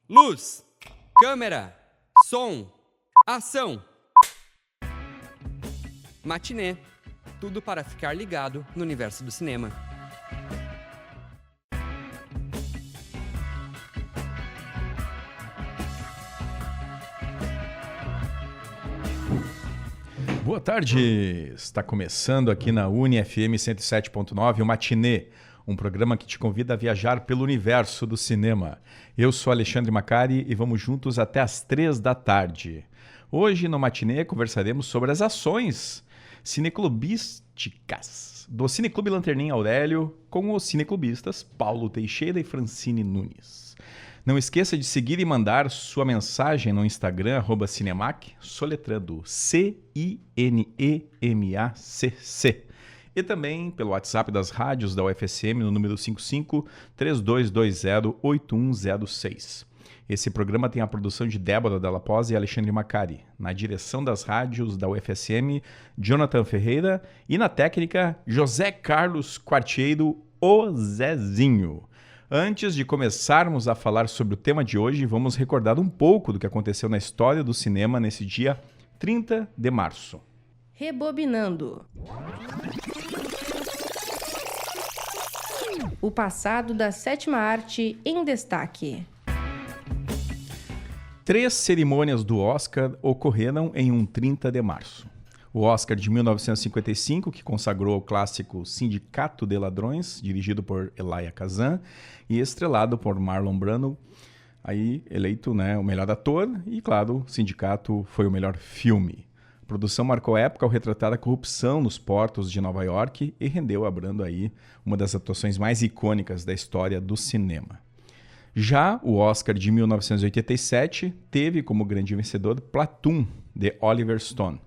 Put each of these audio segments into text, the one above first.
Luz, câmera, som, ação. Matinê. Tudo para ficar ligado no universo do cinema. Boa tarde! Está começando aqui na UniFM 107.9 o Matinê, um programa que te convida a viajar pelo universo do cinema. Eu sou Alexandre Macari e vamos juntos até às 3 da tarde. Hoje no Matinê conversaremos sobre as ações cineclubísticas do Cineclube Lanterninha Aurélio com os cineclubistas Paulo Teixeira e Francine Nunes. Não esqueça de seguir e mandar sua mensagem no Instagram, @Cinemac, soletrando CINEMACC. E também pelo WhatsApp das rádios da UFSM no número 55-3220-8106. Esse programa tem a produção de Débora Dalla Pose e Alexandre Macari. Na direção das rádios da UFSM, Jonathan Ferreira. E na técnica, José Carlos Quartieiro, o Zezinho. Antes de começarmos a falar sobre o tema de hoje, vamos recordar um pouco do que aconteceu na história do cinema nesse dia 30 de março. Rebobinando. O passado da sétima arte em destaque. 3 cerimônias do Oscar ocorreram em um 30 de março. O Oscar de 1955, que consagrou o clássico Sindicato de Ladrões, dirigido por Elia Kazan e estrelado por Marlon Brando, aí eleito, o melhor ator, e claro, Sindicato foi o melhor filme. A produção marcou a época ao retratar a corrupção nos portos de Nova York e rendeu a Brando aí uma das atuações mais icônicas da história do cinema. Já o Oscar de 1987 teve como grande vencedor Platoon, de Oliver Stone.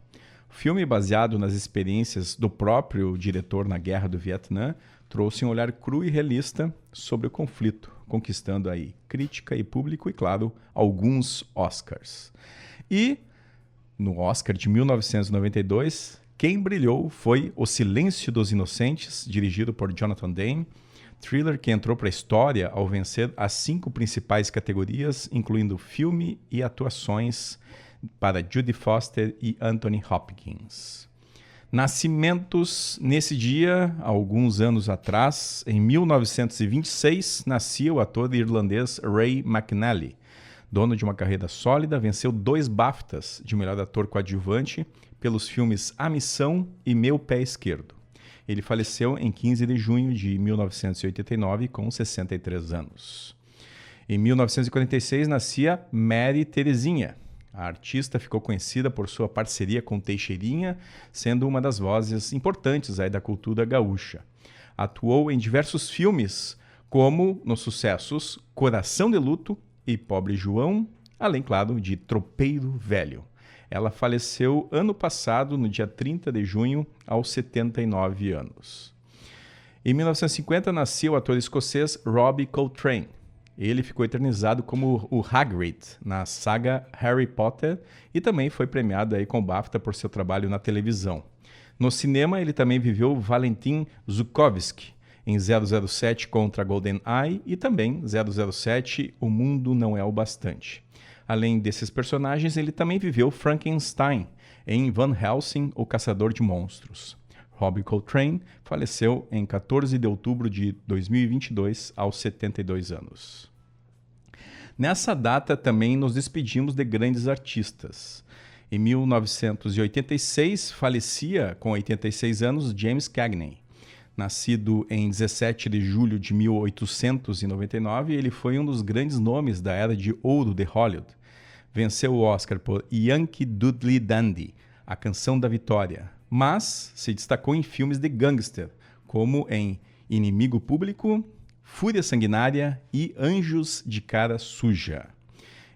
Filme baseado nas experiências do próprio diretor na Guerra do Vietnã, trouxe um olhar cru e realista sobre o conflito, conquistando aí crítica e público e, claro, alguns Oscars. E no Oscar de 1992, quem brilhou foi O Silêncio dos Inocentes, dirigido por Jonathan Demme, thriller que entrou para a história ao vencer as 5 principais categorias, incluindo filme e atuações para Jodie Foster e Anthony Hopkins. Nascimentos nesse dia, alguns anos atrás, em 1926, nascia o ator irlandês Ray McNally. Dono de uma carreira sólida, venceu 2 BAFTAs de melhor ator coadjuvante pelos filmes A Missão e Meu Pé Esquerdo. Ele faleceu em 15 de junho de 1989, com 63 anos. Em 1946, nascia Mary Terezinha. A artista ficou conhecida por sua parceria com Teixeirinha, sendo uma das vozes importantes aí da cultura gaúcha. Atuou em diversos filmes, como nos sucessos Coração de Luto e Pobre João, além, claro, de Tropeiro Velho. Ela faleceu ano passado, no dia 30 de junho, aos 79 anos. Em 1950, nasceu o ator escocês Robbie Coltrane. Ele ficou eternizado como o Hagrid na saga Harry Potter e também foi premiado aí com o BAFTA por seu trabalho na televisão. No cinema, ele também viveu Valentin Zukovsky em 007 contra GoldenEye e também 007 O Mundo Não É o Bastante. Além desses personagens, ele também viveu Frankenstein em Van Helsing, o Caçador de Monstros. Robbie Coltrane faleceu em 14 de outubro de 2022, aos 72 anos. Nessa data também nos despedimos de grandes artistas. Em 1986, falecia, com 86 anos, James Cagney. Nascido em 17 de julho de 1899, ele foi um dos grandes nomes da era de ouro de Hollywood. Venceu o Oscar por Yankee Doodle Dandy, A Canção da Vitória, mas se destacou em filmes de gangster, como em Inimigo Público, Fúria Sanguinária e Anjos de Cara Suja.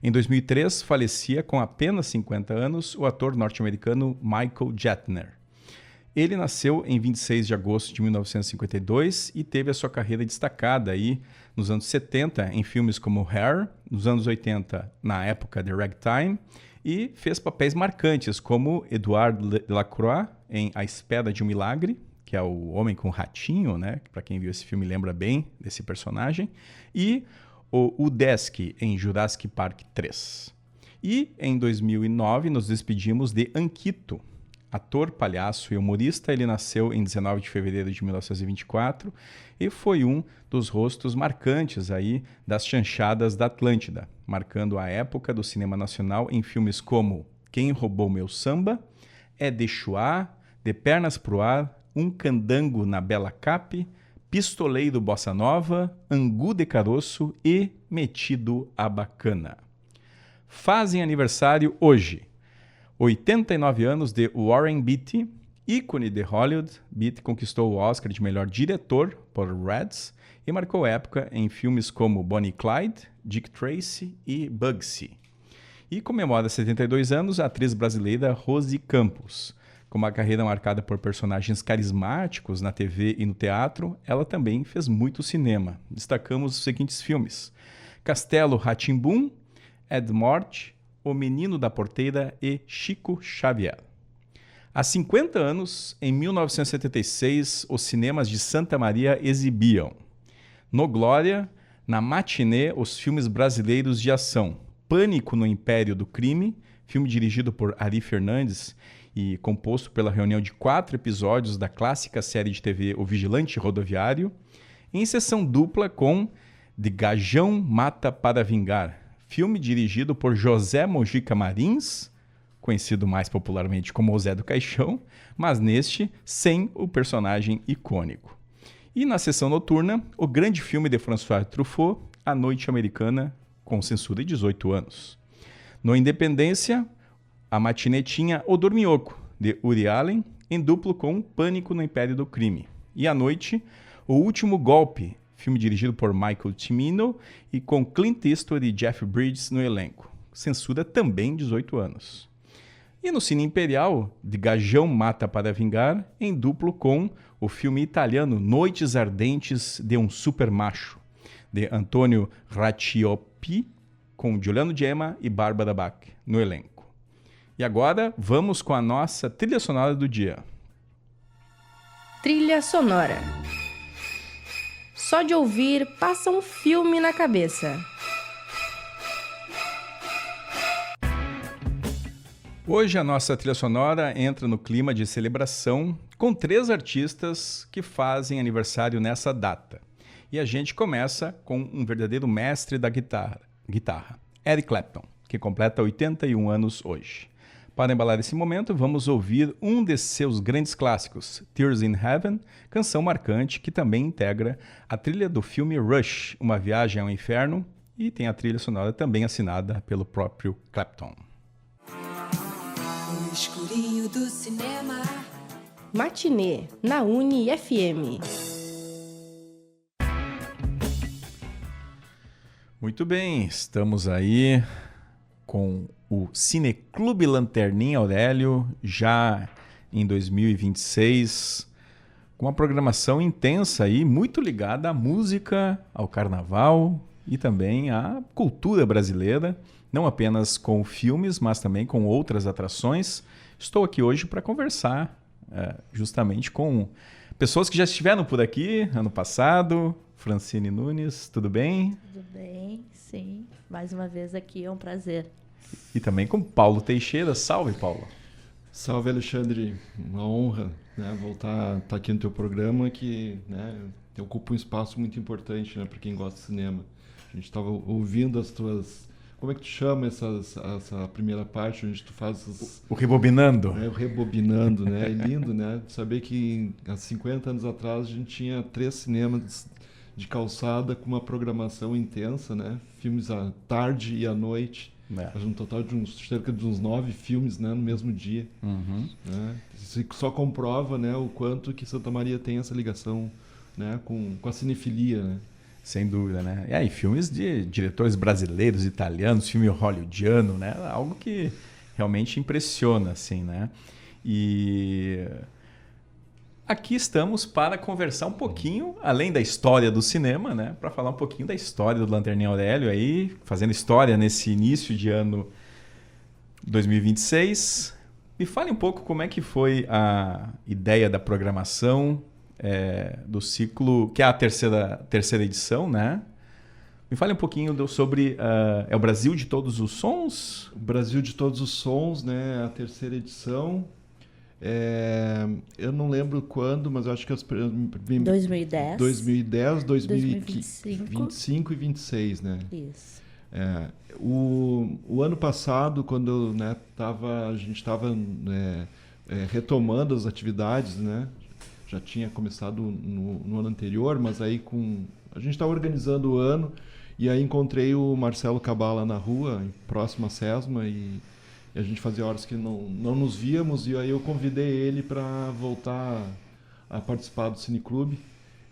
Em 2003, falecia com apenas 50 anos o ator norte-americano Michael Jetner. Ele nasceu em 26 de agosto de 1952 e teve a sua carreira destacada aí nos anos 70 em filmes como Hair, nos anos 80 na época de Ragtime, e fez papéis marcantes como Edouard Delacroix em A Espera de um Milagre, que é o Homem com o Ratinho, né? Para quem viu esse filme lembra bem desse personagem, e o Udesky em Jurassic Park 3. E, em 2009, nos despedimos de Ankito. Ator, palhaço e humorista, ele nasceu em 19 de fevereiro de 1924 e foi um dos rostos marcantes aí das chanchadas da Atlântida, marcando a época do cinema nacional em filmes como Quem Roubou Meu Samba, É de Chuá, De Pernas pro Ar, Um Candango na Bela Cap, Pistoleiro Bossa Nova, Angu de Caroço e Metido a Bacana. Fazem aniversário hoje 89 anos de Warren Beatty, ícone de Hollywood. Beatty conquistou o Oscar de melhor diretor por Reds e marcou época em filmes como Bonnie e Clyde, Dick Tracy e Bugsy. E comemora 72 anos a atriz brasileira Rose Campos. Com uma carreira marcada por personagens carismáticos na TV e no teatro, ela também fez muito cinema. Destacamos os seguintes filmes: Castelo Rá-Tim-Bum, Ed Morte, O Menino da Porteira e Chico Xavier. Há 50 anos, em 1976, os cinemas de Santa Maria exibiam No Glória, na matinê, os filmes brasileiros de ação Pânico no Império do Crime, filme dirigido por Ari Fernandes e composto pela reunião de 4 episódios da clássica série de TV O Vigilante Rodoviário, em sessão dupla com De Gajão Mata para Vingar, filme dirigido por José Mojica Marins, conhecido mais popularmente como o Zé do Caixão, mas neste sem o personagem icônico. E na sessão noturna, o grande filme de François Truffaut, A Noite Americana, com censura de 18 anos. No Independência, a matinê tinha O Dorminhoco, de Woody Allen, em duplo com Pânico no Império do Crime. E à noite, O Último Golpe, filme dirigido por Michael Cimino e com Clint Eastwood e Jeff Bridges no elenco. Censura também 18 anos. E no Cine Imperial, De Gajão Mata para Vingar, em duplo com o filme italiano Noites Ardentes de um Supermacho, de Antonio Racciopi, com Giuliano Gemma e Bárbara Bach no elenco. E agora, vamos com a nossa trilha sonora do dia. Trilha sonora. Só de ouvir, passa um filme na cabeça. Hoje a nossa trilha sonora entra no clima de celebração com 3 artistas que fazem aniversário nessa data. E a gente começa com um verdadeiro mestre da guitarra, Eric Clapton, que completa 81 anos hoje. Para embalar esse momento, vamos ouvir um de seus grandes clássicos, Tears in Heaven, canção marcante que também integra a trilha do filme Rush, Uma Viagem ao Inferno, e tem a trilha sonora também assinada pelo próprio Clapton. No escurinho do cinema. Matinê, na Uni-FM. Muito bem, estamos aí com o Cineclube Lanterninha Aurélio, já em 2026, com uma programação intensa aí, muito ligada à música, ao carnaval e também à cultura brasileira, não apenas com filmes, mas também com outras atrações. Estou aqui hoje para conversar justamente com pessoas que já estiveram por aqui ano passado. Francine Nunes, tudo bem? Tudo bem, sim. Mais uma vez aqui, é um prazer. E também com Paulo Teixeira. Salve, Paulo. Salve, Alexandre. Uma honra, né, voltar a estar aqui no teu programa, que, né, ocupa um espaço muito importante, né, para quem gosta de cinema. A gente estava ouvindo as tuas... Como é que tu chama essa primeira parte, onde tu faz... O Rebobinando. O Rebobinando, né? É lindo, né? Saber que há 50 anos atrás a gente tinha 3 cinemas de calçada com uma programação intensa, né? Filmes à tarde e à noite. Um total de cerca de uns 9 filmes, né, no mesmo dia. Uhum. Né? Isso só comprova, né, o quanto que Santa Maria tem essa ligação, né, com a cinefilia, né? Sem dúvida, né? E aí, filmes de diretores brasileiros, italianos, filme hollywoodiano, né? Algo que realmente impressiona, assim, né? E aqui estamos para conversar um pouquinho, além da história do cinema, né? Para falar um pouquinho da história do Lanterninha Aurélio aí, fazendo história nesse início de ano 2026. Me fale um pouco como é que foi a ideia da programação do ciclo, que é a terceira edição, né? Me fale um pouquinho sobre é o Brasil de Todos os Sons? O Brasil de Todos os Sons, né? A terceira edição. Eu não lembro quando, mas eu acho que 2010. 2010, 2025 2025 e 26, né? Isso. O ano passado, quando, né, a gente estava retomando as atividades, né? Já tinha começado no ano anterior, mas aí a gente estava organizando o ano e aí encontrei o Marcelo Cabala na rua, próximo à Sesma, e a gente fazia horas que não nos víamos, e aí eu convidei ele para voltar a participar do Cineclube.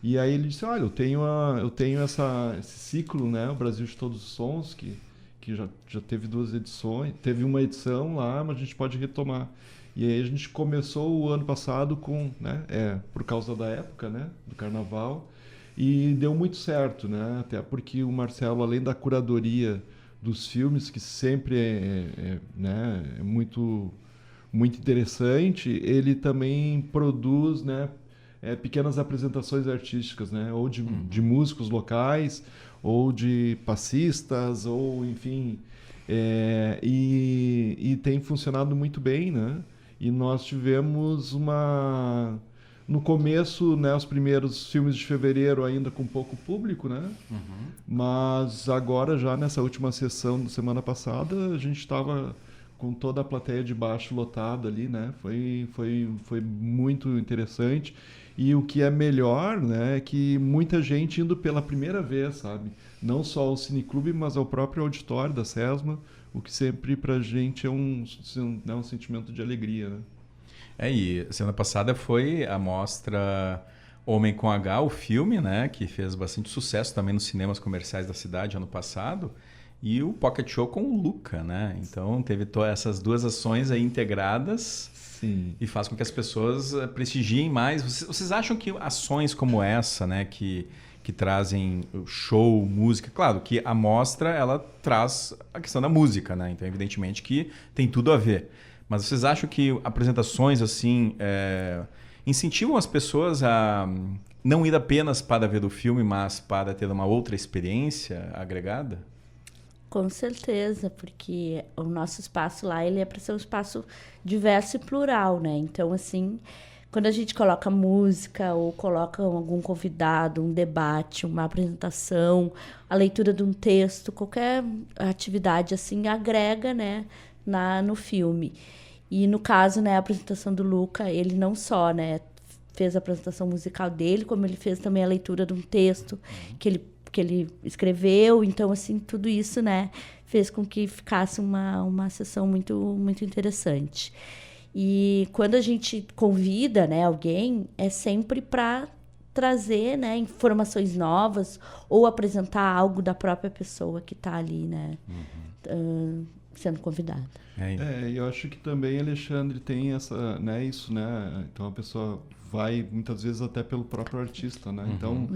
E aí ele disse, olha, eu tenho esse ciclo, né, o Brasil de Todos os Sons, que já teve 2 edições, teve uma edição lá, mas a gente pode retomar. E aí a gente começou o ano passado por causa da época, né, do Carnaval, e deu muito certo, né, até porque o Marcelo, além da curadoria dos filmes, que sempre é muito, muito interessante, ele também produz, né, pequenas apresentações artísticas, né, ou de músicos locais, ou de passistas, ou enfim, e tem funcionado muito bem, né? E nós tivemos no começo, né, os primeiros filmes de fevereiro ainda com pouco público, né? Mas agora, já nessa última sessão da semana passada, a gente estava com toda a plateia de baixo lotada ali, né? Foi muito interessante. E o que é melhor, né, é que muita gente indo pela primeira vez, sabe? Não só ao Cineclube, mas ao próprio auditório da Sesma, o que sempre pra gente é um sentimento de alegria, né? E semana passada foi a mostra Homem com H, o filme, né, que fez bastante sucesso também nos cinemas comerciais da cidade ano passado, e o Pocket Show com o Luca, né? Então teve essas 2 ações aí integradas. Sim. E faz com que as pessoas prestigiem mais. Vocês acham que ações como essa, né, que trazem show, música, claro que a mostra ela traz a questão da música, né? Então evidentemente que tem tudo a ver. Mas vocês acham que apresentações assim incentivam as pessoas a não ir apenas para ver o filme, mas para ter uma outra experiência agregada? Com certeza, porque o nosso espaço lá, ele é para ser um espaço diverso e plural, né? Então, assim, quando a gente coloca música ou coloca algum convidado, um debate, uma apresentação, a leitura de um texto, qualquer atividade, assim, agrega, né, no filme. E, no caso, né, a apresentação do Luca, ele não só, né, fez a apresentação musical dele, como ele fez também a leitura de um texto que ele escreveu. Então, assim, tudo isso, né, fez com que ficasse uma sessão muito, muito interessante. E quando a gente convida, né, alguém, é sempre para trazer, né, informações novas ou apresentar algo da própria pessoa que está ali, né, sendo convidada. Eu acho que também, Alexandre, tem essa, né, isso, né? Então a pessoa vai muitas vezes até pelo próprio artista, né? Então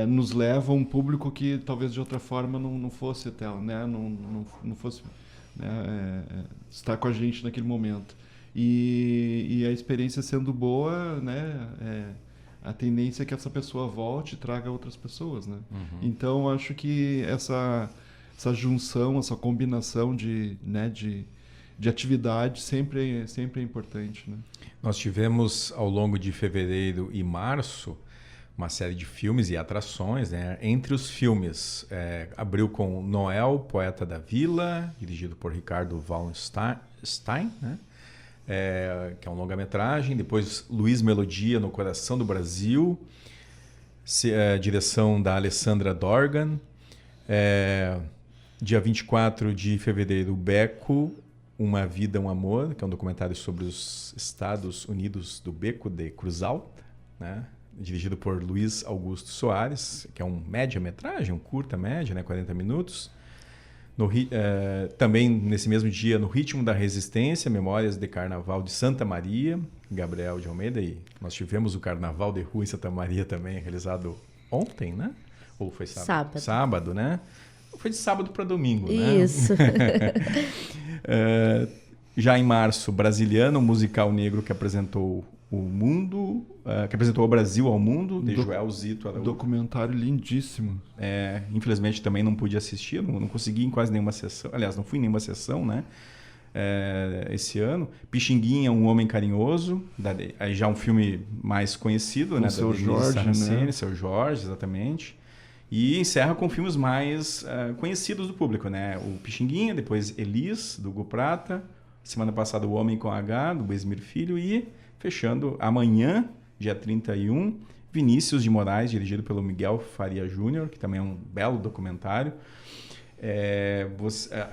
nos leva a um público que talvez de outra forma não fosse até, né? Não fosse, né, estar com a gente naquele momento. E a experiência sendo boa, né? A tendência é que essa pessoa volte e traga outras pessoas, né? Então acho que essa junção, essa combinação de atividade sempre é importante, né? Nós tivemos ao longo de fevereiro e março uma série de filmes e atrações, né? Entre os filmes, abriu com Noel, Poeta da Vila, dirigido por Ricardo Wallenstein, né? Que é um longa-metragem. Depois Luiz Melodia, No Coração do Brasil, direção da Alessandra Dorgan. Dia 24 de fevereiro, Beco, Uma Vida, um Amor, que é um documentário sobre os Estados Unidos do Beco de Cruz Alta, né? Dirigido por Luiz Augusto Soares, que é um média-metragem, um curta-média, né? 40 minutos. Também nesse mesmo dia, No Ritmo da Resistência, Memórias de Carnaval de Santa Maria, Gabriel de Almeida. E nós tivemos o Carnaval de Rua em Santa Maria também, realizado ontem, né? Ou foi sábado? Sábado, né? Foi de sábado para domingo, né? Isso. Já em março, Brasiliano, um musical negro que apresentou o o mundo, que apresentou o Brasil ao mundo, de Joel Zito Araújo. Documentário lindíssimo. Infelizmente também não pude assistir, não consegui em quase nenhuma sessão. Aliás, não fui em nenhuma sessão, né? Esse ano. Pixinguinha, Um Homem Carinhoso, aí já um filme mais conhecido, né? Seu Jorge, né? Seu Jorge, exatamente. E encerra com filmes mais conhecidos do público, né? O Pixinguinha, depois Elis, do Hugo Prata. Semana passada, O Homem com H, do Esmir Filho. E, fechando, amanhã, dia 31, Vinícius de Moraes, dirigido pelo Miguel Faria Júnior, que também é um belo documentário.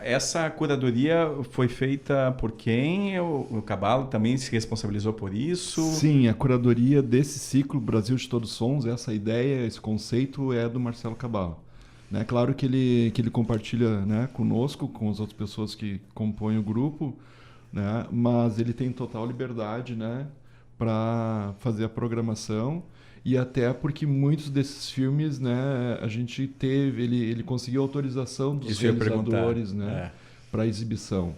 Essa curadoria foi feita por quem? O Cabalo também se responsabilizou por isso? Sim, a curadoria desse ciclo Brasil de Todos Sons, essa ideia, esse conceito é do Marcelo Cabalo. Né? Claro que ele compartilha, né, conosco, com as outras pessoas que compõem o grupo, né? Mas ele tem total liberdade, né, para fazer a programação. E até porque muitos desses filmes, né, a gente teve, ele conseguiu autorização dos realizadores, né, para exibição.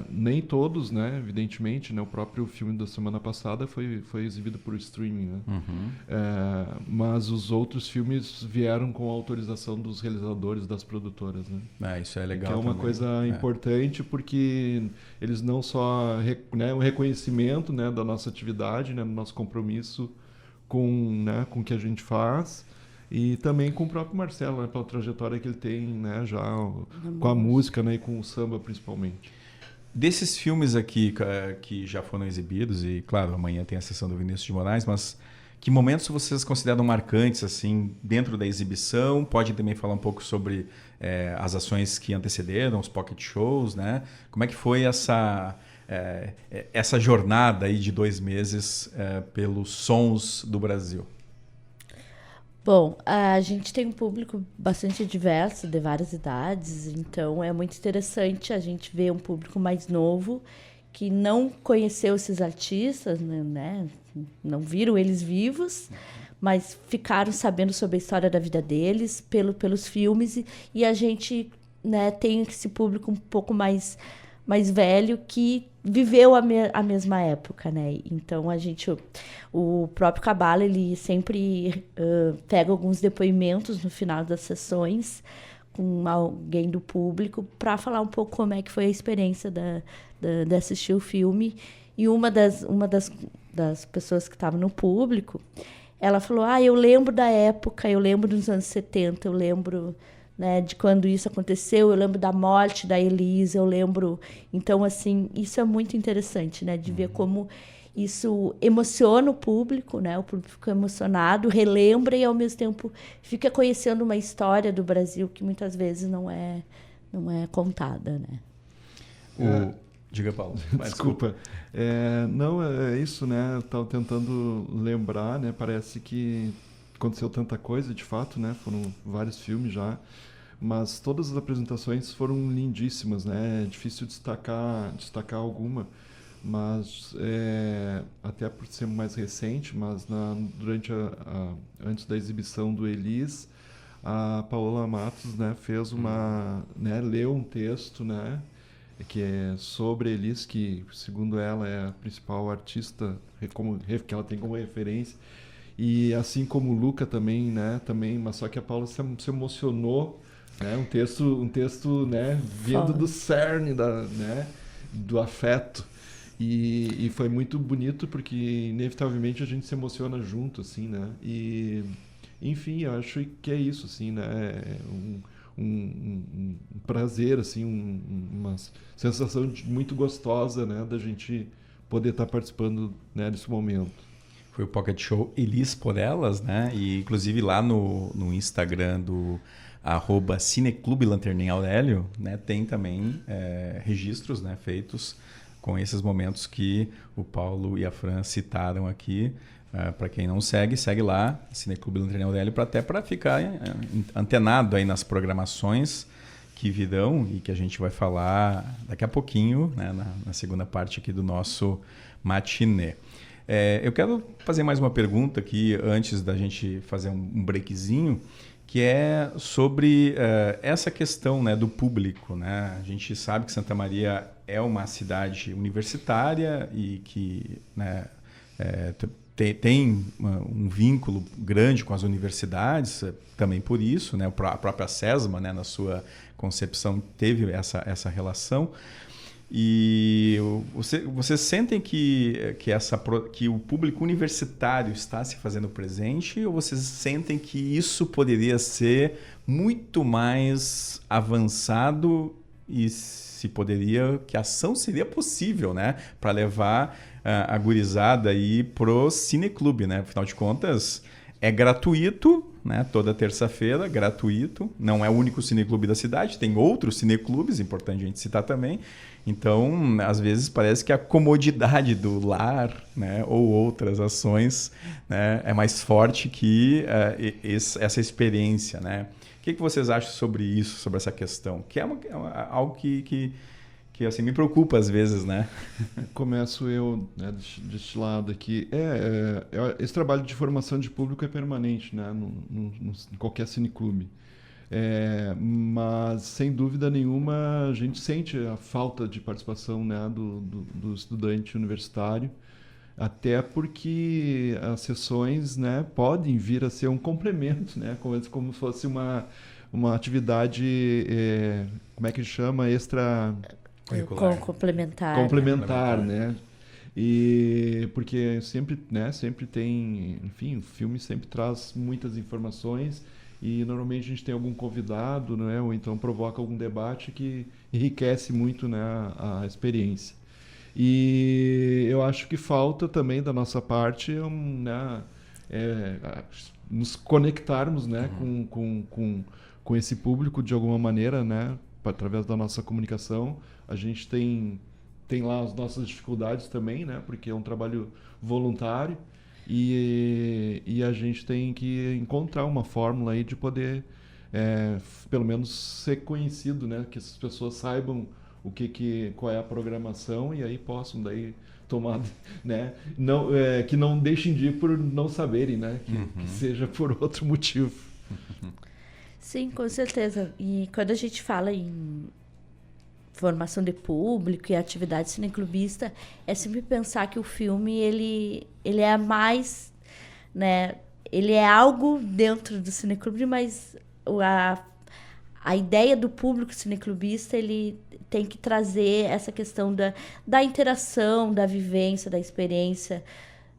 Nem todos, né, evidentemente, né, o próprio filme da semana passada foi exibido por streaming, né? Mas os outros filmes vieram com a autorização dos realizadores, das produtoras, né? Isso é legal. Que é uma também. coisa importante, porque eles não só o reconhecimento, né, da nossa atividade, né, do nosso compromisso com o que a gente faz, e também com o próprio Marcelo, né, pela trajetória que ele tem, né, já com a música, né, e com o samba principalmente. Desses filmes aqui que já foram exibidos, e claro, amanhã tem a sessão do Vinícius de Moraes, mas que momentos vocês consideram marcantes assim dentro da exibição? Pode também falar um pouco sobre as ações que antecederam, os pocket shows, né? Como é que foi essa jornada aí de 2 meses pelos sons do Brasil? Bom, a gente tem um público bastante diverso, de várias idades, então é muito interessante a gente ver um público mais novo que não conheceu esses artistas, né? Não viram eles vivos, mas ficaram sabendo sobre a história da vida deles pelos filmes, e a gente, né, tem esse público um pouco mais velho que viveu a mesma época, né? Então o próprio Cabalo, ele sempre pega alguns depoimentos no final das sessões com alguém do público para falar um pouco como é que foi a experiência de assistir o filme. E uma das pessoas que estava no público, ela falou: eu lembro da época, eu lembro dos anos 70, eu lembro, né, de quando isso aconteceu, eu lembro da morte da Elisa, eu lembro. Então, assim, isso é muito interessante, né, de ver como isso emociona o público, né, o público fica emocionado, relembra e, ao mesmo tempo, fica conhecendo uma história do Brasil que muitas vezes não é contada, né. Diga, Paulo. Desculpa. Não, é isso, né, eu estava tentando lembrar, né, parece que aconteceu tanta coisa, de fato, né? Foram vários filmes já, mas todas as apresentações foram lindíssimas, né? É difícil destacar alguma, mas até por ser mais recente, mas durante antes da exibição do Elis, a Paola Matos, né, fez leu um texto, né, que é sobre Elis, que segundo ela é a principal artista que ela tem como referência. E assim como o Luca também, né? Mas só que a Paula se emocionou, né? Um texto, né? Vindo do cerne do afeto. E foi muito bonito porque inevitavelmente a gente se emociona junto, assim, né? E enfim, eu acho que é isso, assim, né? Um prazer, assim, uma sensação muito gostosa, né? Da gente poder estar participando, né, desse momento. Foi o Pocket Show Elis por Elas, né? E inclusive lá no Instagram do @Cineclube Lanterninha Aurélio, né, tem também registros, né, feitos com esses momentos que o Paulo e a Fran citaram aqui. Para quem não segue lá, Cineclube Lanterninha Aurélio, até para ficar antenado aí nas programações que virão e que a gente vai falar daqui a pouquinho, né, na segunda parte aqui do nosso matinê. Eu quero fazer mais uma pergunta aqui antes da gente fazer um breakzinho, que é sobre essa questão, né, do público, né? A gente sabe que Santa Maria é uma cidade universitária e que, né, Tem um vínculo grande com as universidades, também por isso, né? A própria SESMA, né, na sua concepção, teve essa relação. E vocês sentem que o público universitário está se fazendo presente, ou vocês sentem que isso poderia ser muito mais avançado e que a ação seria possível, né, para levar a gurizada aí pro cineclube, né? Afinal de contas, é gratuito, né? Toda terça-feira, gratuito. Não é o único cineclube da cidade, tem outros cineclubes, importante a gente citar também. Então, às vezes parece que a comodidade do lar, né, ou outras ações, né, é mais forte que essa experiência, né? O que vocês acham sobre isso, sobre essa questão? Que é algo que assim, me preocupa às vezes, né? Começo eu, né, deste lado aqui. Esse trabalho de formação de público é permanente, né, em qualquer cineclube. Mas, sem dúvida nenhuma, a gente sente a falta de participação, né, do estudante universitário, até porque as sessões, né, podem vir a ser um complemento, né, como se fosse uma atividade, como é que chama? Complementar, né? E porque sempre tem, enfim, o filme sempre traz muitas informações e normalmente a gente tem algum convidado, né? Ou então provoca algum debate que enriquece muito, né, a experiência. E eu acho que falta também da nossa parte, né, nos conectarmos, né, com esse público de alguma maneira, né, através da nossa comunicação. A gente tem lá as nossas dificuldades também, né, porque é um trabalho voluntário e a gente tem que encontrar uma fórmula aí de poder, pelo menos, ser conhecido, né, que essas pessoas saibam qual é a programação e aí possam daí tomar, né, que não deixem de ir por não saberem, né, que seja por outro motivo. Sim, com certeza. E quando a gente fala em formação de público e atividade cineclubista, é sempre pensar que o filme ele é mais, né, ele é algo dentro do cineclube, mas a ideia do público cineclubista, ele tem que trazer essa questão da interação, da vivência, da experiência,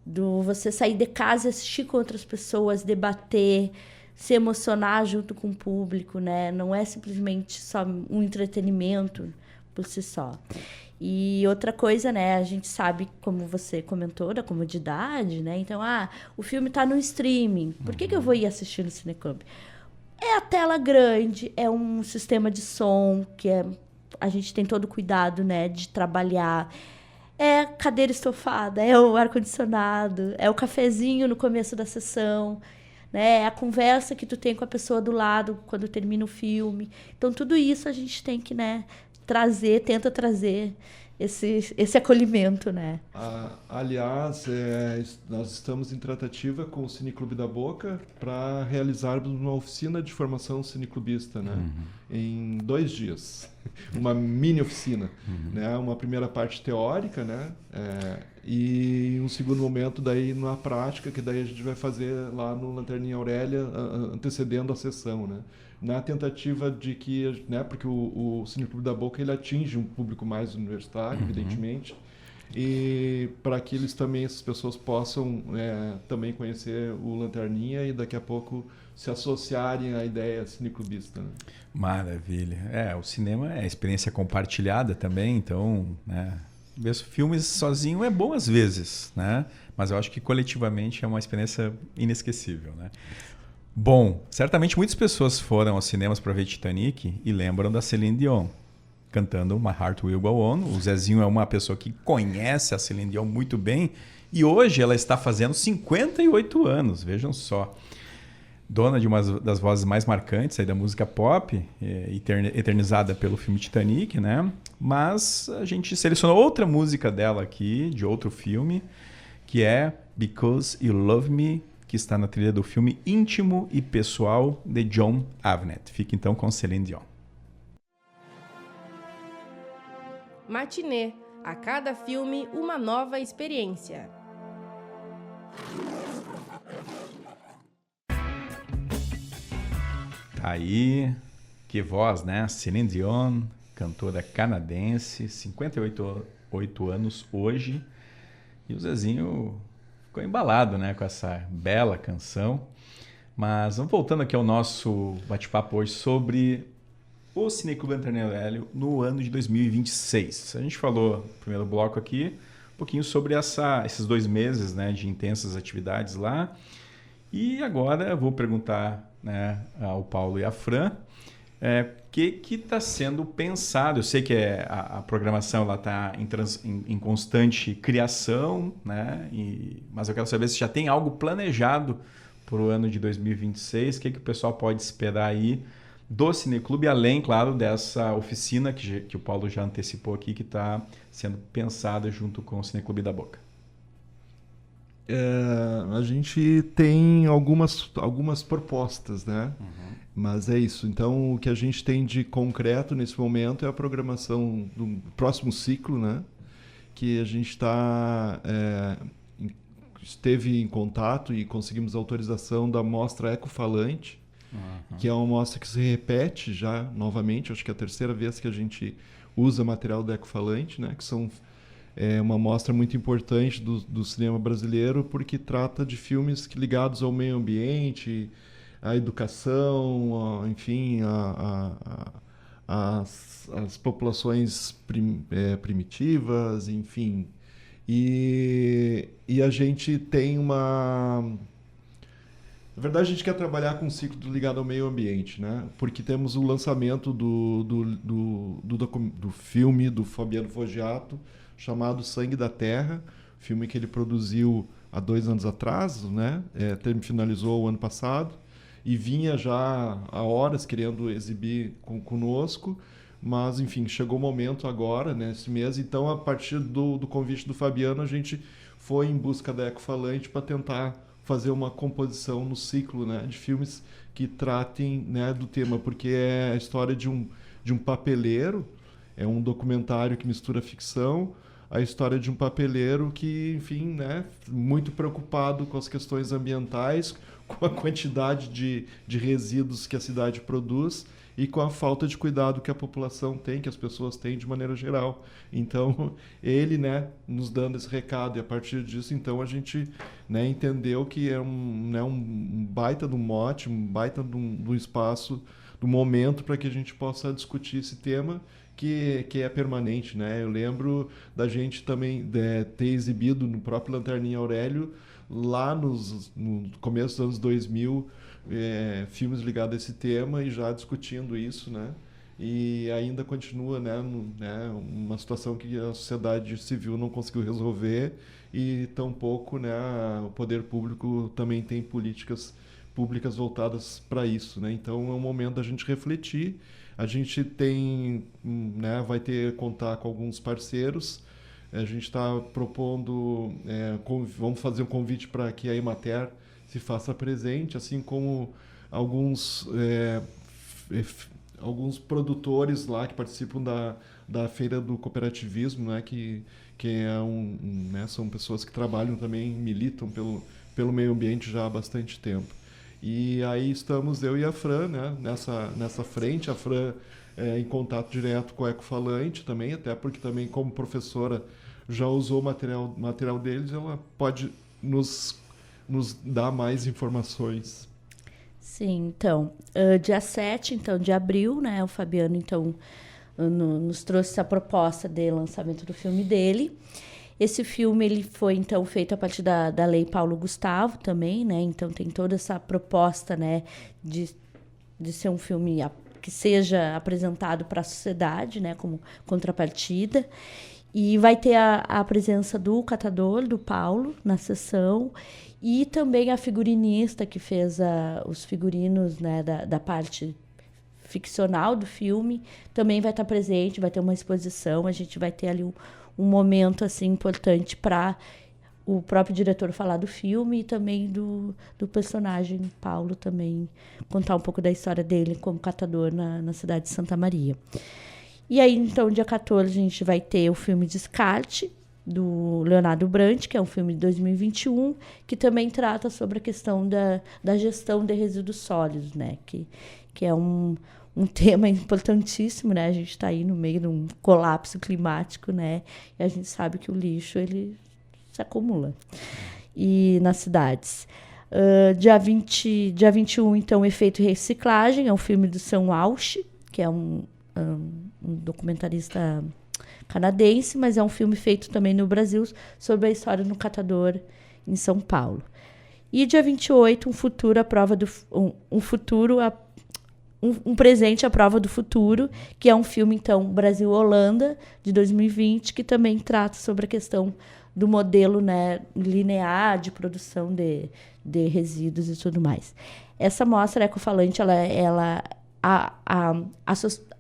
do você sair de casa e assistir com outras pessoas, debater, se emocionar junto com o público, né? Não é simplesmente só um entretenimento por si só. E outra coisa, né? A gente sabe, como você comentou, da comodidade, né? Então, o filme está no streaming. Por que eu vou ir assistir no Cineclube? É a tela grande, é um sistema de som que a gente tem todo o cuidado, né, de trabalhar. É cadeira estofada, é o ar-condicionado, é o cafezinho no começo da sessão, né? É a conversa que tu tem com a pessoa do lado quando termina o filme. Então, tudo isso a gente tem que, né, tenta trazer esse acolhimento, né? Aliás, nós estamos em tratativa com o Cineclube da Boca para realizarmos uma oficina de formação cineclubista, né? Em 2 dias. Uma mini oficina, né? Uma primeira parte teórica, né? E um segundo momento daí na prática, que daí a gente vai fazer lá no Lanterninha Aurélia, antecedendo a sessão, né? Na tentativa de que, né, porque o Cineclube da Boca ele atinge um público mais universitário, evidentemente, e para que essas pessoas possam também conhecer o Lanterninha e daqui a pouco se associarem à ideia cineclubista, né? Maravilha. O cinema é experiência compartilhada também, então, né, ver filmes sozinho é bom às vezes, né? Mas eu acho que coletivamente é uma experiência inesquecível, né? Bom, certamente muitas pessoas foram aos cinemas para ver Titanic e lembram da Celine Dion cantando My Heart Will Go On. O Zezinho é uma pessoa que conhece a Celine Dion muito bem e hoje ela está fazendo 58 anos, vejam só. Dona de uma das vozes mais marcantes aí da música pop, eternizada pelo filme Titanic, né? Mas a gente selecionou outra música dela aqui, de outro filme, que é Because You Love Me, que está na trilha do filme íntimo e pessoal de John Avnet. Fica então com Celine Dion. Matinê. A cada filme, uma nova experiência. Aí, que voz, né? Celine Dion, cantora canadense, 58 anos hoje. E o Zezinho ficou embalado, né, com essa bela canção. Mas vamos voltando aqui ao nosso bate-papo hoje sobre o Cineclube Antônio Aurélio no ano de 2026. A gente falou no primeiro bloco aqui um pouquinho sobre esses 2 meses, né, de intensas atividades lá. E agora eu vou perguntar, né, ao Paulo e à Fran o que está sendo pensado. Eu sei que a programação está em constante criação, né, mas eu quero saber se já tem algo planejado para o ano de 2026, o que o pessoal pode esperar aí do Cineclube, além, claro, dessa oficina que o Paulo já antecipou aqui, que está sendo pensada junto com o Cineclube da Boca. A gente tem algumas propostas, né? Mas é isso. Então, o que a gente tem de concreto nesse momento é a programação do próximo ciclo, né? Que a gente esteve em contato e conseguimos autorização da mostra Ecofalante, que é uma mostra que se repete já novamente. Acho que é a 3ª vez que a gente usa material do Ecofalante, né? Que são uma mostra muito importante do cinema brasileiro, porque trata de filmes ligados ao meio ambiente, à educação, enfim, às populações primitivas, enfim. E a gente tem Na verdade, a gente quer trabalhar com um ciclo ligado ao meio ambiente, né? Porque temos o lançamento do filme do Fabiano Foggiato, chamado Sangue da Terra, filme que ele produziu há 2 anos atrás, né? Finalizou o ano passado, e vinha já há horas querendo exibir conosco, mas, enfim, chegou o momento agora, nesse mês. Então, a partir do convite do Fabiano, a gente foi em busca da Ecofalante para tentar fazer uma composição no ciclo, né, de filmes que tratem, né, do tema, porque é a história de um papeleiro, é um documentário que mistura ficção, a história de um papeleiro que, enfim, né, muito preocupado com as questões ambientais, com a quantidade de resíduos que a cidade produz e com a falta de cuidado que a população tem, que as pessoas têm de maneira geral. Então, ele, né, nos dando esse recado, e a partir disso, então, a gente, né, entendeu que é um baita do mote, um baita do espaço, do momento para que a gente possa discutir esse tema, que é permanente, né? Eu lembro da gente também ter exibido no próprio Lanterninha Aurélio, lá no começo dos anos 2000, filmes ligados a esse tema e já discutindo isso, né? E ainda continua, né, uma situação que a sociedade civil não conseguiu resolver, e tampouco, né, o poder público também tem políticas públicas voltadas para isso, né? Então é um momento da gente refletir. A gente tem, né, vai contar com alguns parceiros. A gente está propondo, vamos fazer um convite para que a Emater se faça presente, assim como alguns produtores lá que participam da Feira do Cooperativismo, né, que né, são pessoas que trabalham também, militam pelo meio ambiente já há bastante tempo. E aí estamos eu e a Fran, né, nessa frente, a Fran em contato direto com o Ecofalante também, até porque também como professora já usou o material deles, ela pode nos dar mais informações. Sim, então, dia 7 então, de abril, né, o Fabiano então, nos trouxe essa proposta de lançamento do filme dele. Esse filme ele foi então feito a partir da Lei Paulo Gustavo também, né? Então tem toda essa proposta, né, de ser um filme que seja apresentado para a sociedade, né, como contrapartida. E vai ter a presença do catador, do Paulo, na sessão, e também a figurinista que fez os figurinos, né, da parte ficcional do filme, também vai estar presente, vai ter uma exposição, a gente vai ter ali um momento assim importante para o próprio diretor falar do filme e também do personagem Paulo também contar um pouco da história dele como catador na cidade de Santa Maria. E aí, então, dia 14, a gente vai ter o filme Descarte, do Leonardo Brandt, que é um filme de 2021, que também trata sobre a questão da gestão de resíduos sólidos, né? Que que é um tema importantíssimo, né? A gente está aí no meio de um colapso climático, né? E a gente sabe que o lixo, ele se acumula e nas cidades. Dia 21, então, Efeito Reciclagem, é um filme do Sam Walsh, que é um documentarista canadense, mas é um filme feito também no Brasil sobre a história do catador em São Paulo. E dia 28, um presente à prova do futuro, que é um filme, então, Brasil-Holanda, de 2020, que também trata sobre a questão do modelo, né, linear de produção de resíduos e tudo mais. Essa mostra Ecofalante,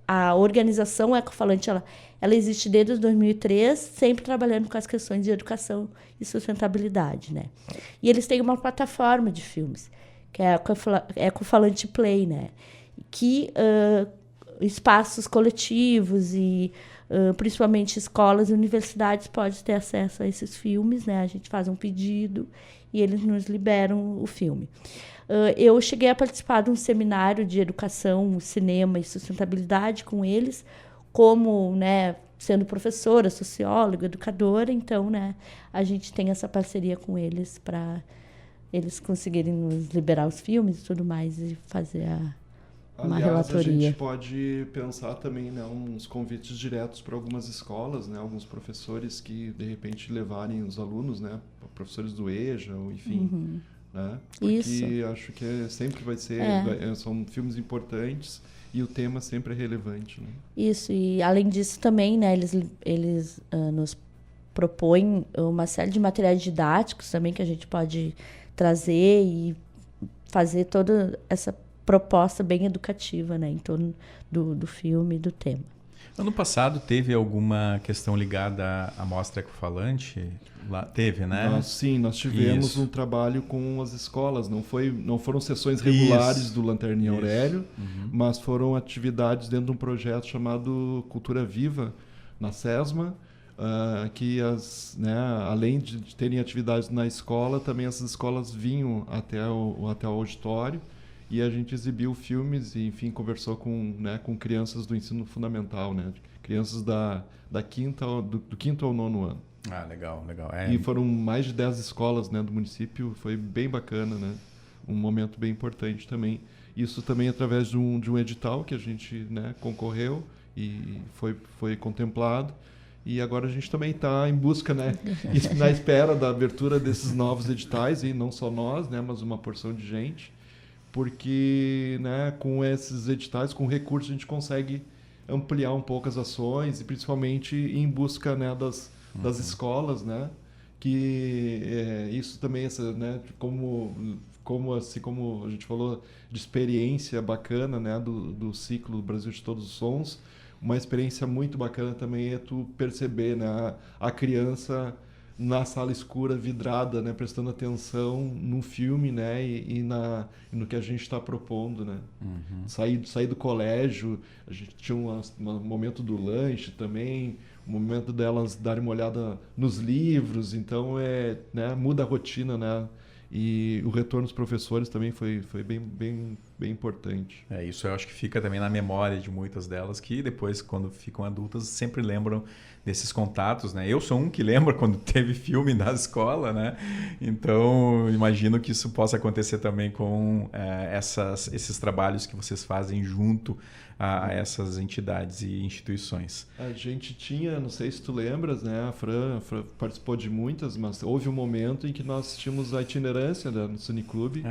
a organização Ecofalante, ela existe desde 2003, sempre trabalhando com as questões de educação e sustentabilidade, né? E eles têm uma plataforma de filmes, que é a Ecofalante Play, né? Que espaços coletivos e principalmente escolas e universidades podem ter acesso a esses filmes, né? A gente faz um pedido e eles nos liberam o filme. Eu cheguei a participar de um seminário de educação, cinema e sustentabilidade com eles, como, né, sendo professora, socióloga, educadora, então, né, a gente tem essa parceria com eles para eles conseguirem nos liberar os filmes e tudo mais e fazer uma relatoria. A gente pode pensar também, né, uns convites diretos para algumas escolas, né, alguns professores que, de repente, levarem os alunos, né, professores do EJA, ou enfim, né, porque Isso. acho que sempre vai ser, são filmes importantes e o tema sempre é relevante, né? Isso, e além disso também, né, eles nos propõem uma série de materiais didáticos também que a gente pode trazer e fazer toda essa proposta bem educativa, né, em torno do filme e do tema. Ano passado teve alguma questão ligada à mostra Ecofalante? Lá, teve, né? Nós tivemos um trabalho com as escolas. Não foram sessões regulares do Lanterninha Aurélio, mas foram atividades dentro de um projeto chamado Cultura Viva, na SESMA, que além de terem atividades na escola, também essas escolas vinham até o auditório e a gente exibiu filmes e, enfim, conversou com crianças do ensino fundamental, né? Crianças do quinto ao nono ano. Ah, legal. E foram mais de 10 escolas, né, do município, foi bem bacana, né? Um momento bem importante também. Isso também através de um edital que a gente, né, concorreu e foi contemplado. E agora a gente também está em busca, né, na espera da abertura desses novos editais, e não só nós, né, mas uma porção de gente, porque, né, com esses editais, com recursos, a gente consegue ampliar um pouco as ações e principalmente ir em busca, né, das escolas, né, que isso também, né, como a gente falou, de experiência bacana, né, do ciclo Brasil de Todos os Sons. Uma experiência muito bacana também é tu perceber, né, a criança na sala escura, vidrada, né, prestando atenção no filme, né, e no que a gente está propondo, né. Sair do colégio, a gente tinha um momento do lanche também, o momento delas darem uma olhada nos livros, então né, muda a rotina, né. E o retorno dos professores também foi bem importante. Isso eu acho que fica também na memória de muitas delas, que depois, quando ficam adultas, sempre lembram desses contatos, né? Eu sou um que lembra quando teve filme na escola, né? Então, imagino que isso possa acontecer também com esses trabalhos que vocês fazem junto a essas entidades e instituições. A gente tinha, não sei se tu lembras, né? A Fran participou de muitas, mas houve um momento em que nós tínhamos a itinerância, né, no Cineclube,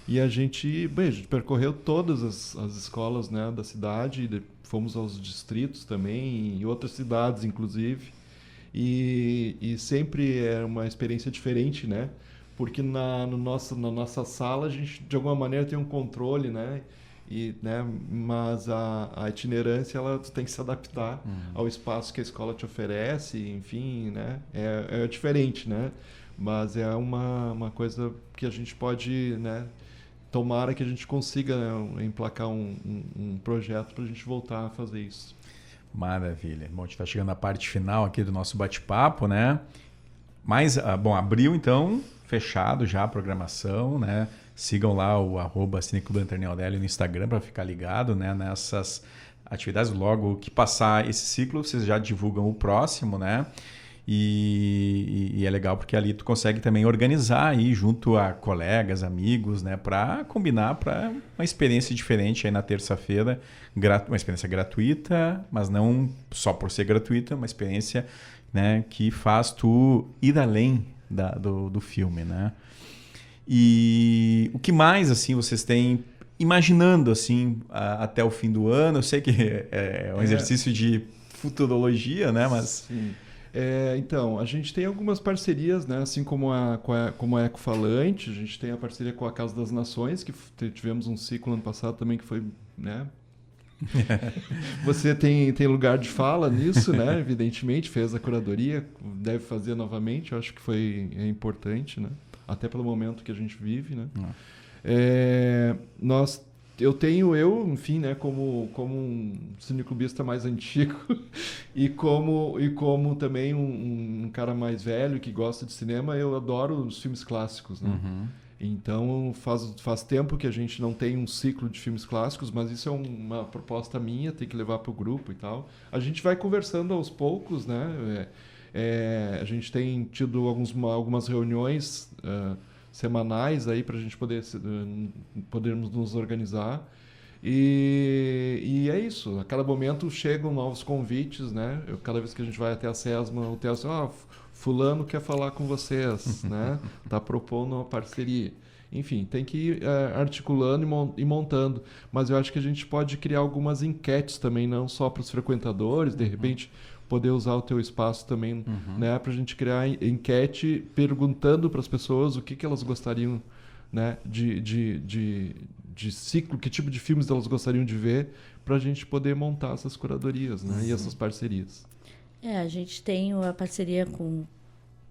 e a gente percorreu todas as escolas, né, da cidade, fomos aos distritos também, em outras cidades, inclusive, e sempre é uma experiência diferente, né? Porque na nossa sala a gente, de alguma maneira, tem um controle, né? Mas a itinerância ela tem que se adaptar ao espaço que a escola te oferece, enfim, né? É diferente, né? Mas é uma coisa que a gente pode, né? Tomara que a gente consiga, né, emplacar um projeto para a gente voltar a fazer isso. Maravilha. Bom, a gente está chegando à parte final aqui do nosso bate-papo, né? Mas, abril, então, fechado já a programação, né? Sigam lá o @Cineclube Antônio Aurélio no Instagram para ficar ligado, né, nessas atividades. Logo que passar esse ciclo, vocês já divulgam o próximo, né? E é legal porque ali tu consegue também organizar aí junto a colegas, amigos, né, para combinar para uma experiência diferente aí na terça-feira, uma experiência gratuita, mas não só por ser gratuita, uma experiência, né, que faz tu ir além do filme, né? E o que mais assim vocês têm imaginando assim até o fim do ano? Eu sei que é um exercício de futurologia, né, mas Sim. Então, a gente tem algumas parcerias, né? Assim como como a Ecofalante, a gente tem a parceria com a Casa das Nações, que tivemos um ciclo ano passado também que foi, né? Você tem lugar de fala nisso, né? Evidentemente, fez a curadoria, deve fazer novamente, eu acho que é importante, né? Até pelo momento que a gente vive, né? Enfim, né, como um cineclubista mais antigo e como também um cara mais velho que gosta de cinema, eu adoro os filmes clássicos, né? Então faz tempo que a gente não tem um ciclo de filmes clássicos, mas isso é uma proposta minha, tem que levar para o grupo e tal. A gente vai conversando aos poucos, né? A gente tem tido algumas reuniões semanais aí para a gente podermos nos organizar. E é isso. A cada momento chegam novos convites, né? Cada vez que a gente vai até a SESMA, o Theo fulano quer falar com vocês, né? Tá propondo uma parceria. Enfim, tem que ir articulando e montando. Mas eu acho que a gente pode criar algumas enquetes também, não só para os frequentadores, de repente poder usar o teu espaço também, né, para a gente criar enquete perguntando para as pessoas o que elas gostariam, né, de ciclo, que tipo de filmes elas gostariam de ver, para a gente poder montar essas curadorias, né, e essas parcerias. A gente tem a parceria com o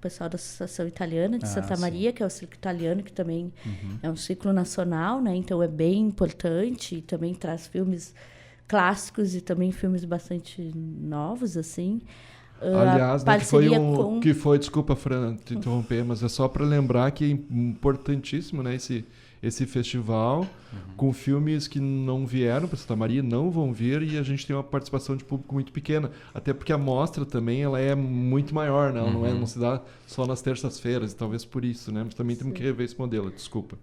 pessoal da Associação Italiana de Santa Maria, que é o ciclo italiano, que também é um ciclo nacional, né, então é bem importante e também traz filmes clássicos e também filmes bastante novos, assim. Aliás, né, desculpa, Fran, te interromper, mas é só para lembrar que é importantíssimo, né, esse festival com filmes que não vieram para Santa Maria, não vão vir, e a gente tem uma participação de público muito pequena, até porque a mostra também ela é muito maior, né? Ela não se dá só nas terças-feiras, e talvez por isso, né? Mas também temos que rever esse modelo, desculpa.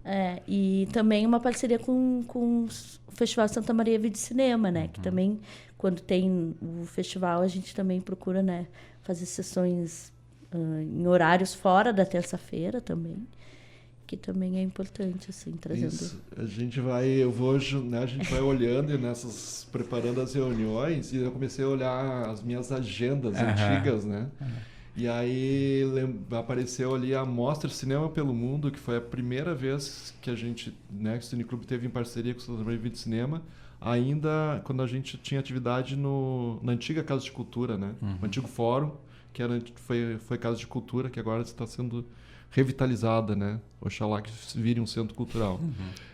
E também uma parceria com o Festival Santa Maria Vídeo Cinema, né? Que também, quando tem o festival, a gente também procura, né, fazer sessões em horários fora da terça-feira também, que também é importante, assim, trazendo... Isso. A gente vai olhando e preparando as reuniões, e eu comecei a olhar as minhas agendas antigas, né? E aí apareceu ali a Mostra Cinema pelo Mundo, que foi a primeira vez que a gente, né, que o Cineclube teve em parceria com o Santa Maria Vídeo Cinema, ainda quando a gente tinha atividade na antiga Casa de Cultura, né? O antigo fórum, que foi Casa de Cultura, que agora está sendo revitalizada, né? Oxalá que vire um centro cultural.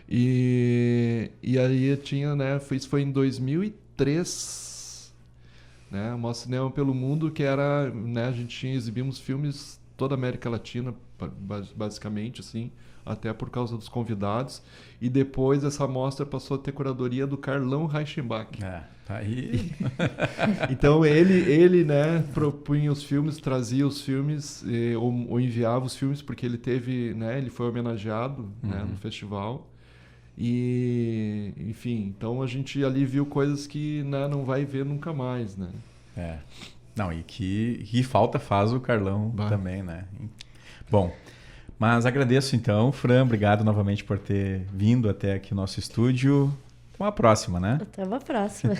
E aí tinha, né? Isso foi em 2003, né? Mostra Cinema pelo Mundo, que era, né? A gente exibimos filmes toda a América Latina, basicamente, assim, até por causa dos convidados. E depois essa mostra passou a ter curadoria do Carlão Reichenbach. Tá aí. Então ele, né, propunha os filmes, trazia os filmes ou enviava os filmes, porque ele teve, né, ele foi homenageado, né, no festival. E, enfim, então a gente ali viu coisas que, né, não vai ver nunca mais, né? Não, e que falta faz o Carlão também, né? Bom, mas agradeço então, Fran, obrigado novamente por ter vindo até aqui no nosso estúdio. Até uma próxima, né? Até uma próxima.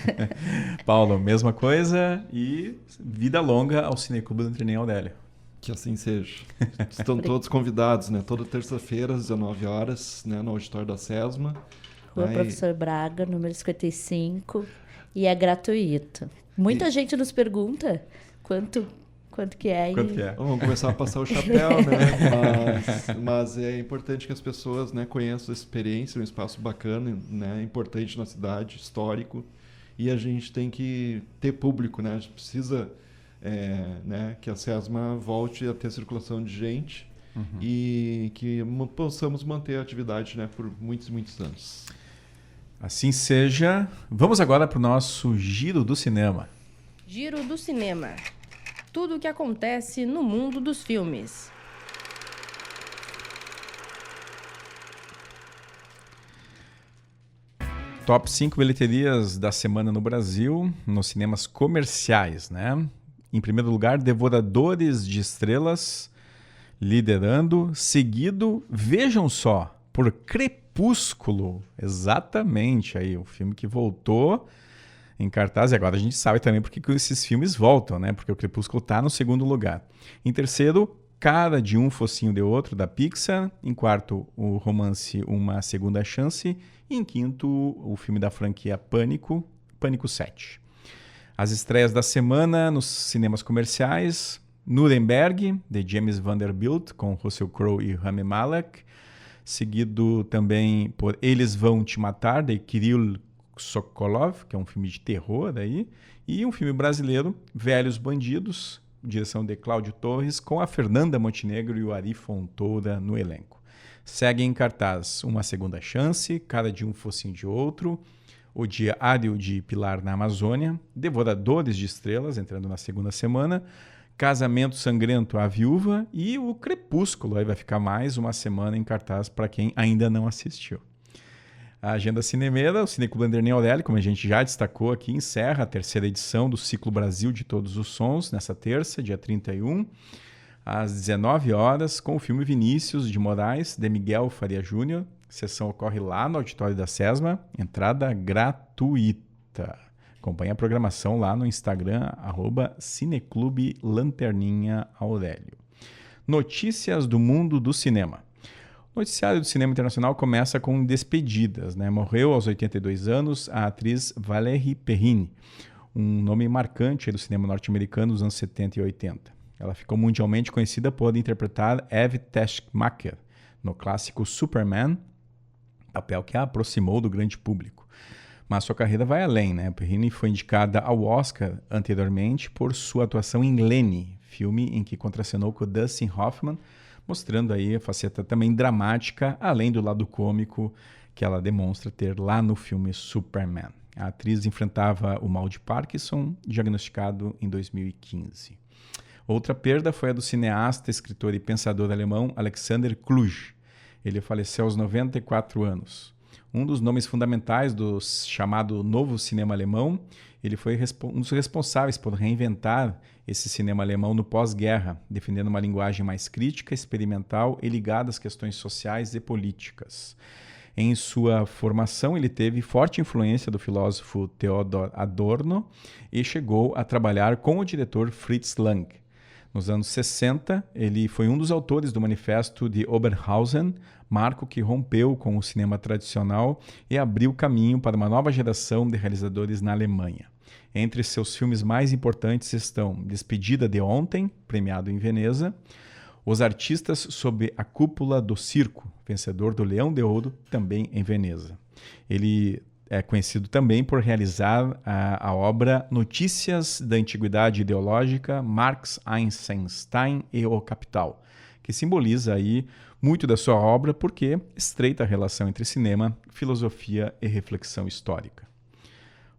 Paulo, mesma coisa, e vida longa ao Cineclube do Antônio Aurélio. Que assim seja. Estão todos convidados, né? Toda terça-feira, às 19 horas, né? No auditório da SESMA. Rua Professor Braga, número 55. E é gratuito. Muita gente nos pergunta quanto que é. Quanto que é? Vamos começar a passar o chapéu, né? Mas é importante que as pessoas, né, conheçam a experiência, um espaço bacana, né? Importante na cidade, histórico. E a gente tem que ter público, né? A gente precisa... né, que a SESMA volte a ter circulação de gente, e que possamos manter a atividade, né, por muitos e muitos anos. Assim seja. Vamos agora para o nosso Giro do Cinema. Giro do Cinema. Tudo o que acontece no mundo dos filmes. Top 5 bilheterias da semana no Brasil, nos cinemas comerciais, né? Em primeiro lugar, Devoradores de Estrelas, liderando, seguido, vejam só, por Crepúsculo. Exatamente, aí, o filme que voltou em cartaz, e agora a gente sabe também porque que esses filmes voltam, né? Porque o Crepúsculo está no segundo lugar. Em terceiro, Cara de um Focinho de Outro, da Pixar. Em quarto, o romance Uma Segunda Chance. E em quinto, o filme da franquia Pânico, Pânico 7. As estreias da semana nos cinemas comerciais: Nuremberg, de James Vanderbilt, com Russell Crowe e Rami Malek. Seguido também por Eles Vão Te Matar, de Kirill Sokolov, que é um filme de terror aí. E um filme brasileiro, Velhos Bandidos, direção de Cláudio Torres, com a Fernanda Montenegro e o Ari Fontoura no elenco. Segue em cartaz Uma Segunda Chance, Cara de um Focinho de Outro, O Diário de Pilar na Amazônia, Devoradores de Estrelas, entrando na segunda semana, Casamento Sangrento, A Viúva e o Crepúsculo. Aí vai ficar mais uma semana em cartaz para quem ainda não assistiu. A agenda cinemeira, o Cineclube Andernem Aurélio, como a gente já destacou aqui, encerra a terceira edição do Ciclo Brasil de Todos os Sons, nessa terça, dia 31, às 19 horas, com o filme Vinícius de Moraes, de Miguel Faria Júnior. A sessão ocorre lá no auditório da SESMA, entrada gratuita. Acompanhe a programação lá no Instagram, @Cineclube Lanterninha Aurélio. Notícias do mundo do cinema. O noticiário do cinema internacional começa com despedidas, né? Morreu aos 82 anos a atriz Valérie Perrine, um nome marcante do cinema norte-americano dos anos 70 e 80. Ela ficou mundialmente conhecida por interpretar Eve Teschmacher no clássico Superman, papel que a aproximou do grande público. Mas sua carreira vai além, né? Perrine foi indicada ao Oscar anteriormente por sua atuação em Lenny, filme em que contracenou com Dustin Hoffman, mostrando aí a faceta também dramática, além do lado cômico que ela demonstra ter lá no filme Superman. A atriz enfrentava o mal de Parkinson, diagnosticado em 2015. Outra perda foi a do cineasta, escritor e pensador alemão Alexander Kluge. Ele faleceu aos 94 anos. Um dos nomes fundamentais do chamado Novo Cinema Alemão, ele foi um dos responsáveis por reinventar esse cinema alemão no pós-guerra, defendendo uma linguagem mais crítica, experimental e ligada às questões sociais e políticas. Em sua formação, ele teve forte influência do filósofo Theodor Adorno e chegou a trabalhar com o diretor Fritz Lang. Nos anos 60, ele foi um dos autores do Manifesto de Oberhausen, marco que rompeu com o cinema tradicional e abriu caminho para uma nova geração de realizadores na Alemanha. Entre seus filmes mais importantes estão Despedida de Ontem, premiado em Veneza, Os Artistas sob a Cúpula do Circo, vencedor do Leão de Ouro, também em Veneza. Ele é conhecido também por realizar a obra Notícias da Antiguidade Ideológica, Marx, Einstein e o Capital, que simboliza aí muito da sua obra porque estreita a relação entre cinema, filosofia e reflexão histórica.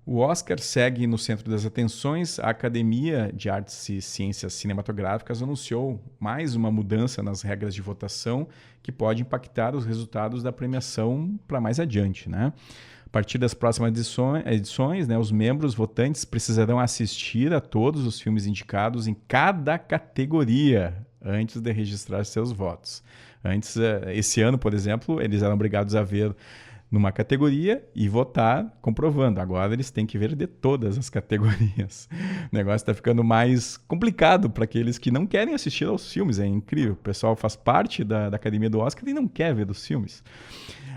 O Oscar segue no centro das atenções. A Academia de Artes e Ciências Cinematográficas anunciou mais uma mudança nas regras de votação que pode impactar os resultados da premiação para mais adiante, né? A partir das próximas edições, né, os membros votantes precisarão assistir a todos os filmes indicados em cada categoria antes de registrar seus votos. Antes, esse ano, por exemplo, eles eram obrigados a ver numa categoria e votar comprovando. Agora eles têm que ver de todas as categorias. O negócio está ficando mais complicado para aqueles que não querem assistir aos filmes. É incrível. O pessoal faz parte da Academia do Oscar e não quer ver dos filmes.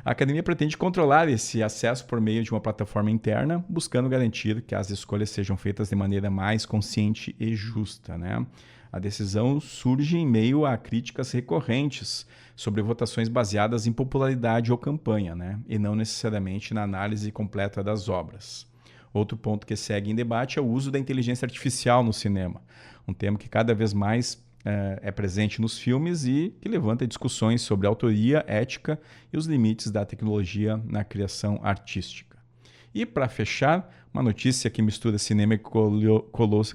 A Academia pretende controlar esse acesso por meio de uma plataforma interna, buscando garantir que as escolhas sejam feitas de maneira mais consciente e justa, né? A decisão surge em meio a críticas recorrentes sobre votações baseadas em popularidade ou campanha, né? E não necessariamente na análise completa das obras. Outro ponto que segue em debate é o uso da inteligência artificial no cinema, um tema que cada vez mais é presente nos filmes e que levanta discussões sobre autoria, ética e os limites da tecnologia na criação artística. E para fechar, uma notícia que mistura cinema e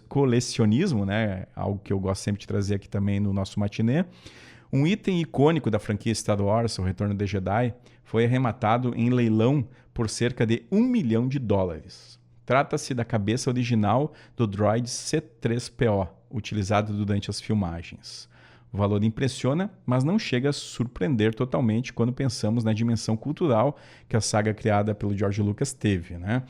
colecionismo, né? Algo que eu gosto sempre de trazer aqui também no nosso matinê. Um item icônico da franquia Star Wars, O Retorno de Jedi, foi arrematado em leilão por cerca de $1 milhão. Trata-se da cabeça original do droid C-3PO, utilizado durante as filmagens. O valor impressiona, mas não chega a surpreender totalmente quando pensamos na dimensão cultural que a saga criada pelo George Lucas teve, né?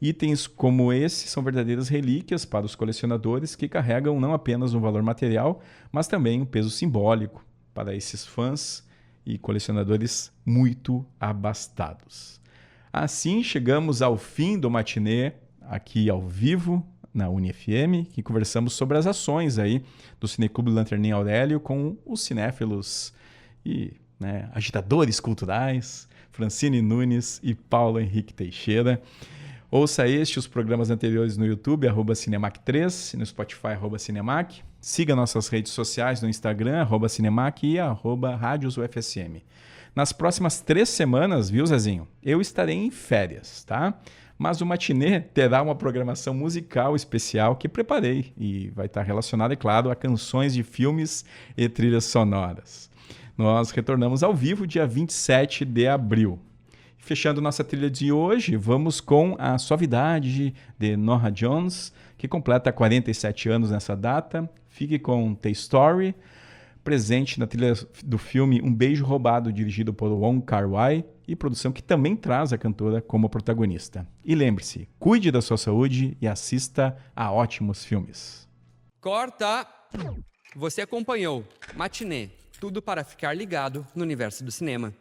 Itens como esse são verdadeiras relíquias para os colecionadores que carregam não apenas um valor material, mas também um peso simbólico para esses fãs e colecionadores muito abastados. Assim, chegamos ao fim do matinê aqui ao vivo na UniFM, que conversamos sobre as ações aí do Cineclube Lanterninha Aurélio com os cinéfilos e agitadores culturais, Francine Nunes e Paulo Henrique Teixeira. Ouça os programas anteriores no YouTube, @Cinemac3, no Spotify, @Cinemac. Siga nossas redes sociais no Instagram, @Cinemac e @RádiosUFSM. Nas próximas 3 semanas, viu, Zezinho? Eu estarei em férias, tá? Mas o matinê terá uma programação musical especial que preparei e vai estar relacionada, é claro, a canções de filmes e trilhas sonoras. Nós retornamos ao vivo dia 27 de abril. Fechando nossa trilha de hoje, vamos com a Suavidade de Norah Jones, que completa 47 anos nessa data. Fique com The Story, presente na trilha do filme Um Beijo Roubado, dirigido por Wong Kar-wai, e produção que também traz a cantora como protagonista. E lembre-se, cuide da sua saúde e assista a ótimos filmes. Corta! Você acompanhou Matinê, tudo para ficar ligado no universo do cinema.